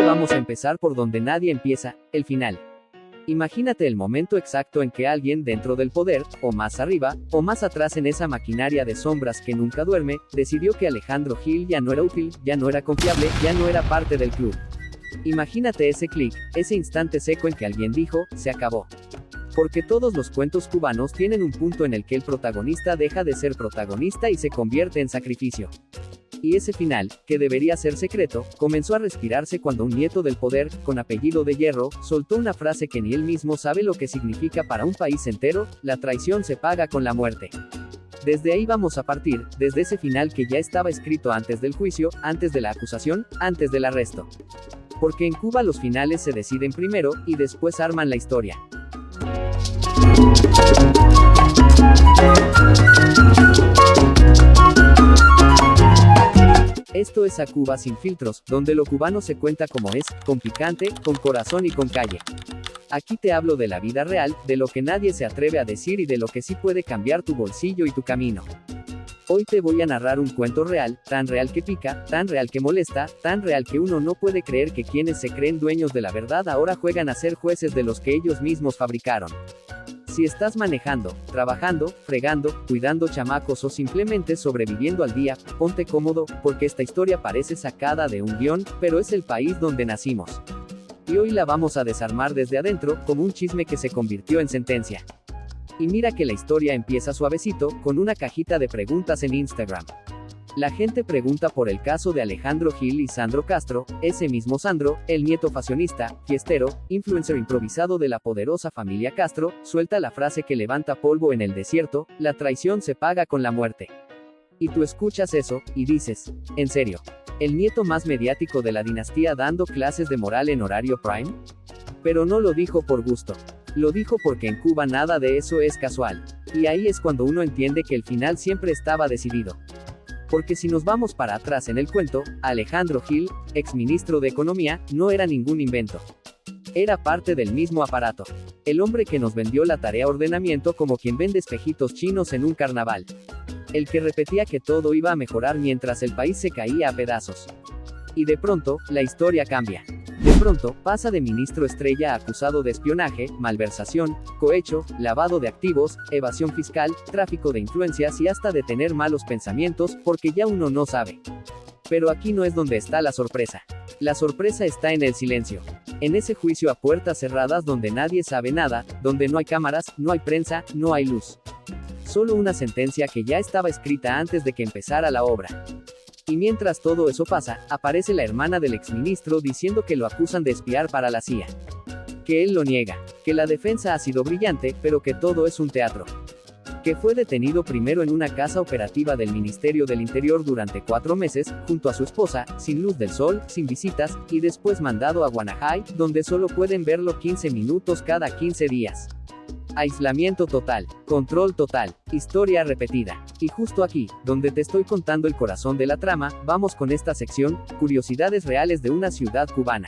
que vamos a empezar por donde nadie empieza, el final. Imagínate el momento exacto en que alguien dentro del poder, o más arriba, o más atrás en esa maquinaria de sombras que nunca duerme, decidió que Alejandro Gil ya no era útil, ya no era confiable, ya no era parte del club. Imagínate ese clic, ese instante seco en que alguien dijo, se acabó. Porque todos los cuentos cubanos tienen un punto en el que el protagonista deja de ser protagonista y se convierte en sacrificio. Y ese final, que debería ser secreto, comenzó a respirarse cuando un nieto del poder, con apellido de Hierro, soltó una frase que ni él mismo sabe lo que significa para un país entero: la traición se paga con la muerte. Desde ahí vamos a partir, desde ese final que ya estaba escrito antes del juicio, antes de la acusación, antes del arresto. Porque en Cuba los finales se deciden primero, y después arman la historia. Esto es A Cuba Sin Filtros, donde lo cubano se cuenta como es, con picante, con corazón y con calle. Aquí te hablo de la vida real, de lo que nadie se atreve a decir y de lo que sí puede cambiar tu bolsillo y tu camino. Hoy te voy a narrar un cuento real, tan real que pica, tan real que molesta, tan real que uno no puede creer que quienes se creen dueños de la verdad ahora juegan a ser jueces de los que ellos mismos fabricaron. Si estás manejando, trabajando, fregando, cuidando chamacos o simplemente sobreviviendo al día, ponte cómodo, porque esta historia parece sacada de un guión, pero es el país donde nacimos. Y hoy la vamos a desarmar desde adentro, como un chisme que se convirtió en sentencia. Y mira que la historia empieza suavecito, con una cajita de preguntas en Instagram. La gente pregunta por el caso de Alejandro Gil y Sandro Castro, ese mismo Sandro, el nieto fashionista, fiestero, influencer improvisado de la poderosa familia Castro, suelta la frase que levanta polvo en el desierto: la traición se paga con la muerte. Y tú escuchas eso, y dices, ¿en serio? ¿El nieto más mediático de la dinastía dando clases de moral en horario prime? Pero no lo dijo por gusto. Lo dijo porque en Cuba nada de eso es casual. Y ahí es cuando uno entiende que el final siempre estaba decidido. Porque si nos vamos para atrás en el cuento, Alejandro Gil, exministro de Economía, no era ningún invento. Era parte del mismo aparato. El hombre que nos vendió la tarea ordenamiento como quien vende espejitos chinos en un carnaval. El que repetía que todo iba a mejorar mientras el país se caía a pedazos. Y de pronto, la historia cambia. De pronto, pasa de ministro estrella a acusado de espionaje, malversación, cohecho, lavado de activos, evasión fiscal, tráfico de influencias y hasta de tener malos pensamientos, porque ya uno no sabe. Pero aquí no es donde está la sorpresa. La sorpresa está en el silencio. En ese juicio a puertas cerradas donde nadie sabe nada, donde no hay cámaras, no hay prensa, no hay luz. Solo una sentencia que ya estaba escrita antes de que empezara la obra. Y mientras todo eso pasa, aparece la hermana del exministro diciendo que lo acusan de espiar para la CIA. Que él lo niega. Que la defensa ha sido brillante, pero que todo es un teatro. Que fue detenido primero en una casa operativa del Ministerio del Interior durante 4 meses, junto a su esposa, sin luz del sol, sin visitas, y después mandado a Guanajay, donde solo pueden verlo 15 minutos cada 15 días. Aislamiento total, control total, historia repetida. Y justo aquí, donde te estoy contando el corazón de la trama, vamos con esta sección, curiosidades reales de una ciudad cubana.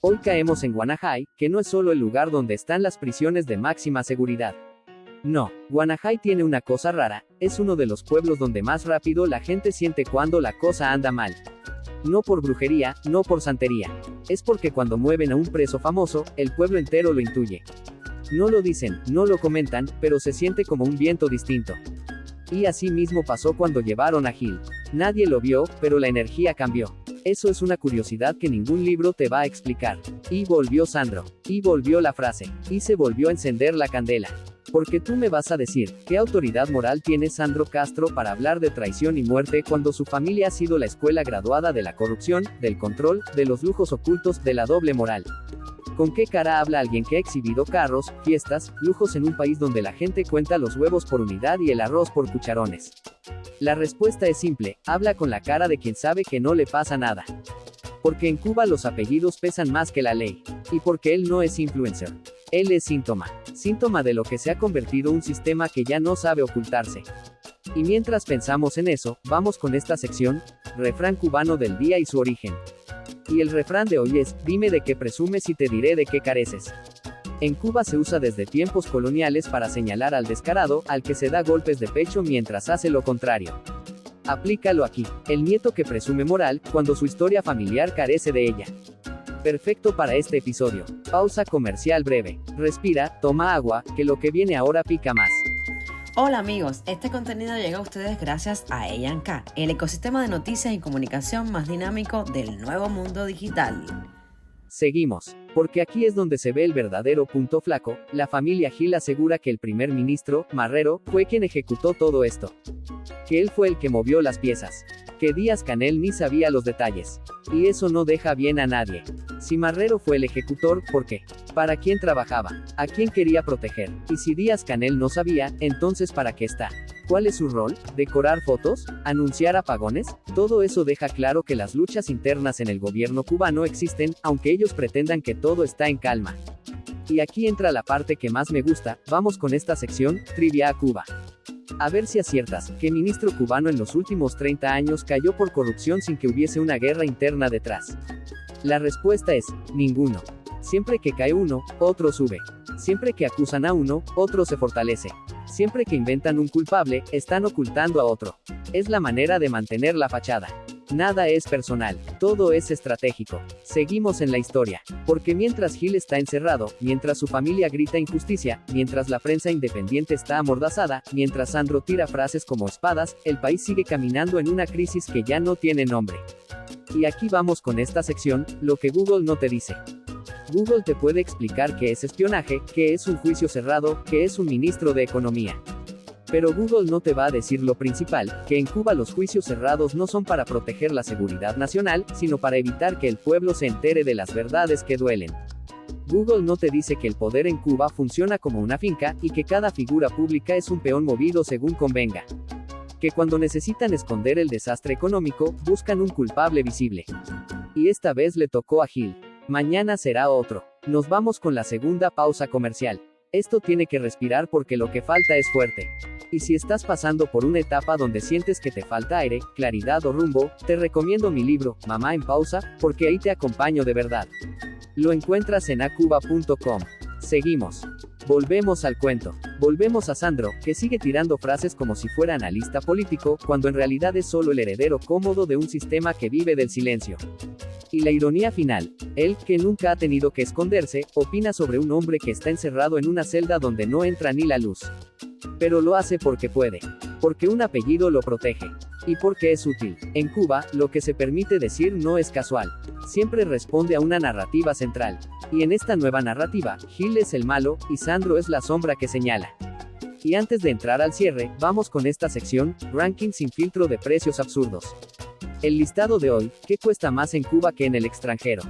Hoy caemos en Guanajay, que no es solo el lugar donde están las prisiones de máxima seguridad. No, Guanajay tiene una cosa rara, es uno de los pueblos donde más rápido la gente siente cuando la cosa anda mal. No por brujería, no por santería. Es porque cuando mueven a un preso famoso, el pueblo entero lo intuye. No lo dicen, no lo comentan, pero se siente como un viento distinto. Y así mismo pasó cuando llevaron a Gil. Nadie lo vio, pero la energía cambió. Eso es una curiosidad que ningún libro te va a explicar. Y volvió Sandro. Y volvió la frase. Y se volvió a encender la candela. Porque tú me vas a decir, ¿qué autoridad moral tiene Sandro Castro para hablar de traición y muerte cuando su familia ha sido la escuela graduada de la corrupción, del control, de los lujos ocultos, de la doble moral? ¿Con qué cara habla alguien que ha exhibido carros, fiestas, lujos en un país donde la gente cuenta los huevos por unidad y el arroz por cucharones? La respuesta es simple, habla con la cara de quien sabe que no le pasa nada. Porque en Cuba los apellidos pesan más que la ley. Y porque él no es influencer. Él es síntoma. Síntoma de lo que se ha convertido un sistema que ya no sabe ocultarse. Y mientras pensamos en eso, vamos con esta sección, refrán cubano del día y su origen. Y el refrán de hoy es, dime de qué presumes y te diré de qué careces. En Cuba se usa desde tiempos coloniales para señalar al descarado, al que se da golpes de pecho mientras hace lo contrario. Aplícalo aquí, el nieto que presume moral, cuando su historia familiar carece de ella. Perfecto para este episodio. Pausa comercial breve. Respira, toma agua, que lo que viene ahora pica más. Hola amigos, este contenido llega a ustedes gracias a A&K, el ecosistema de noticias y comunicación más dinámico del nuevo mundo digital. Seguimos, porque aquí es donde se ve el verdadero punto flaco. La familia Hill asegura que el primer ministro, Marrero, fue quien ejecutó todo esto. Que él fue el que movió las piezas. Que Díaz-Canel ni sabía los detalles. Y eso no deja bien a nadie. Si Marrero fue el ejecutor, ¿por qué? ¿Para quién trabajaba? ¿A quién quería proteger? Y si Díaz-Canel no sabía, entonces ¿para qué está? ¿Cuál es su rol? ¿Decorar fotos? ¿Anunciar apagones? Todo eso deja claro que las luchas internas en el gobierno cubano existen, aunque ellos pretendan que todo está en calma. Y aquí entra la parte que más me gusta. Vamos con esta sección, Trivia a Cuba. A ver si aciertas, ¿qué ministro cubano en los últimos 30 años cayó por corrupción sin que hubiese una guerra interna detrás? La respuesta es, ninguno. Siempre que cae uno, otro sube. Siempre que acusan a uno, otro se fortalece. Siempre que inventan un culpable, están ocultando a otro. Es la manera de mantener la fachada. Nada es personal, todo es estratégico. Seguimos en la historia. Porque mientras Gil está encerrado, mientras su familia grita injusticia, mientras la prensa independiente está amordazada, mientras Sandro tira frases como espadas, el país sigue caminando en una crisis que ya no tiene nombre. Y aquí vamos con esta sección, lo que Google no te dice. Google te puede explicar qué es espionaje, qué es un juicio cerrado, qué es un ministro de Economía. Pero Google no te va a decir lo principal, que en Cuba los juicios cerrados no son para proteger la seguridad nacional, sino para evitar que el pueblo se entere de las verdades que duelen. Google no te dice que el poder en Cuba funciona como una finca, y que cada figura pública es un peón movido según convenga. Que cuando necesitan esconder el desastre económico, buscan un culpable visible. Y esta vez le tocó a Gil. Mañana será otro. Nos vamos con la segunda pausa comercial. Esto tiene que respirar porque lo que falta es fuerte. Y si estás pasando por una etapa donde sientes que te falta aire, claridad o rumbo, te recomiendo mi libro, Mamá en Pausa, porque ahí te acompaño de verdad. Lo encuentras en acuba.com. Seguimos. Volvemos al cuento. Volvemos a Sandro, que sigue tirando frases como si fuera analista político, cuando en realidad es solo el heredero cómodo de un sistema que vive del silencio. Y la ironía final, él, que nunca ha tenido que esconderse, opina sobre un hombre que está encerrado en una celda donde no entra ni la luz. Pero lo hace porque puede. Porque un apellido lo protege. Y porque es útil. En Cuba, lo que se permite decir no es casual. Siempre responde a una narrativa central. Y en esta nueva narrativa, Gil es el malo, y Sandro es la sombra que señala. Y antes de entrar al cierre, vamos con esta sección, Ranking sin filtro de precios absurdos. El listado de hoy, ¿qué cuesta más en Cuba que en el extranjero?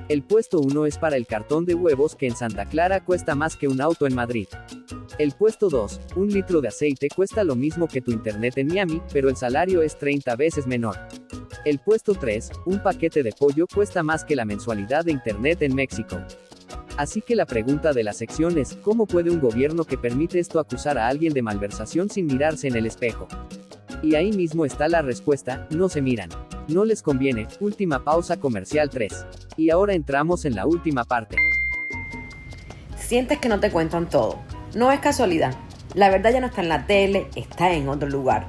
El puesto 1 es para el cartón de huevos que en Santa Clara cuesta más que un auto en Madrid. El puesto 2, un litro de aceite cuesta lo mismo que tu internet en Miami, pero el salario es 30 veces menor. El puesto 3, un paquete de pollo cuesta más que la mensualidad de internet en México. Así que la pregunta de la sección es, ¿cómo puede un gobierno que permite esto acusar a alguien de malversación sin mirarse en el espejo? Y ahí mismo está la respuesta, no se miran. No les conviene. Última pausa comercial 3. Y ahora entramos en la última parte. Sientes que no te cuentan todo. No es casualidad. La verdad ya no está en la tele, está en otro lugar.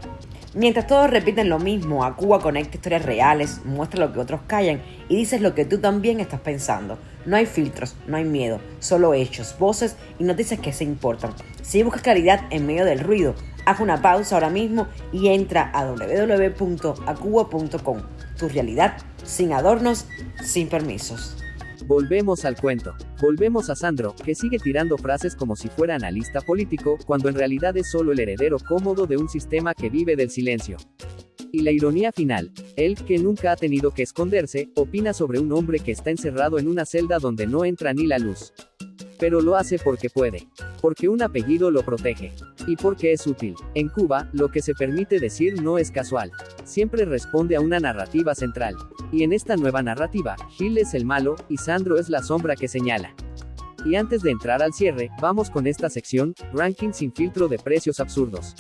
Mientras todos repiten lo mismo, a Cuba conecta historias reales, muestra lo que otros callan y dices lo que tú también estás pensando. No hay filtros, no hay miedo, solo hechos, voces y noticias que se importan. Si buscas claridad en medio del ruido, haz una pausa ahora mismo y entra a www.acuba.com. Tu realidad, sin adornos, sin permisos. Volvemos al cuento. Volvemos a Sandro, que sigue tirando frases como si fuera analista político, cuando en realidad es solo el heredero cómodo de un sistema que vive del silencio. Y la ironía final, él, que nunca ha tenido que esconderse, opina sobre un hombre que está encerrado en una celda donde no entra ni la luz. Pero lo hace porque puede. Porque un apellido lo protege. Y porque es útil. En Cuba, lo que se permite decir no es casual. Siempre responde a una narrativa central. Y en esta nueva narrativa, Gil es el malo, y Sandro es la sombra que señala. Y antes de entrar al cierre, vamos con esta sección, Ranking sin filtro de precios absurdos.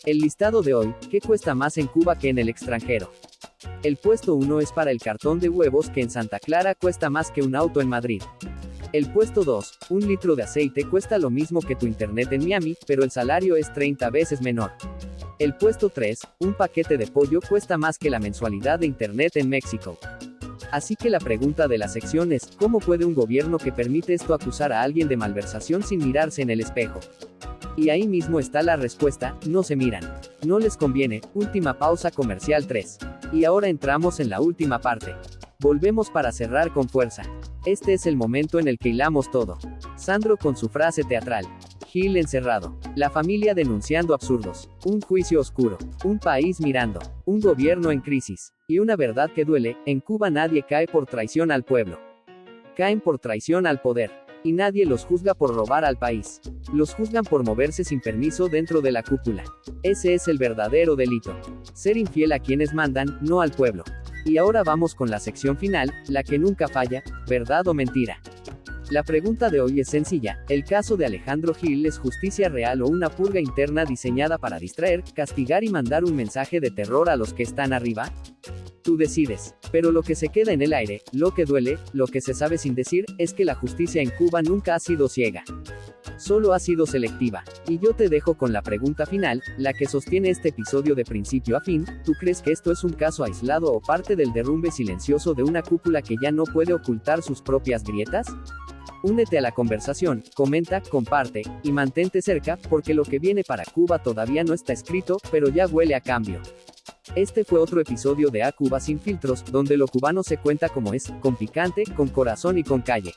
El listado de hoy, ¿qué cuesta más en Cuba que en el extranjero? El puesto 1 es para el cartón de huevos que en Santa Clara cuesta más que un auto en Madrid. El puesto 2, un litro de aceite cuesta lo mismo que tu internet en Miami, pero el salario es 30 veces menor. El puesto 3, un paquete de pollo cuesta más que la mensualidad de internet en México. Así que la pregunta de la sección es, ¿cómo puede un gobierno que permite esto acusar a alguien de malversación sin mirarse en el espejo? Y ahí mismo está la respuesta, no se miran. No les conviene. Última pausa comercial 3. Y ahora entramos en la última parte. Volvemos para cerrar con fuerza. Este es el momento en el que hilamos todo. Sandro con su frase teatral. Gil encerrado. La familia denunciando absurdos. Un juicio oscuro. Un país mirando. Un gobierno en crisis. Y una verdad que duele, en Cuba nadie cae por traición al pueblo. Caen por traición al poder. Y nadie los juzga por robar al país. Los juzgan por moverse sin permiso dentro de la cúpula. Ese es el verdadero delito. Ser infiel a quienes mandan, no al pueblo. Y ahora vamos con la sección final, la que nunca falla, ¿verdad o mentira? La pregunta de hoy es sencilla, ¿el caso de Alejandro Gil es justicia real o una purga interna diseñada para distraer, castigar y mandar un mensaje de terror a los que están arriba? Tú decides. Pero lo que se queda en el aire, lo que duele, lo que se sabe sin decir, es que la justicia en Cuba nunca ha sido ciega. Solo ha sido selectiva. Y yo te dejo con la pregunta final, la que sostiene este episodio de principio a fin, ¿tú crees que esto es un caso aislado o parte del derrumbe silencioso de una cúpula que ya no puede ocultar sus propias grietas? Únete a la conversación, comenta, comparte, y mantente cerca, porque lo que viene para Cuba todavía no está escrito, pero ya huele a cambio. Este fue otro episodio de A Cuba sin filtros, donde lo cubano se cuenta como es, con picante, con corazón y con calle.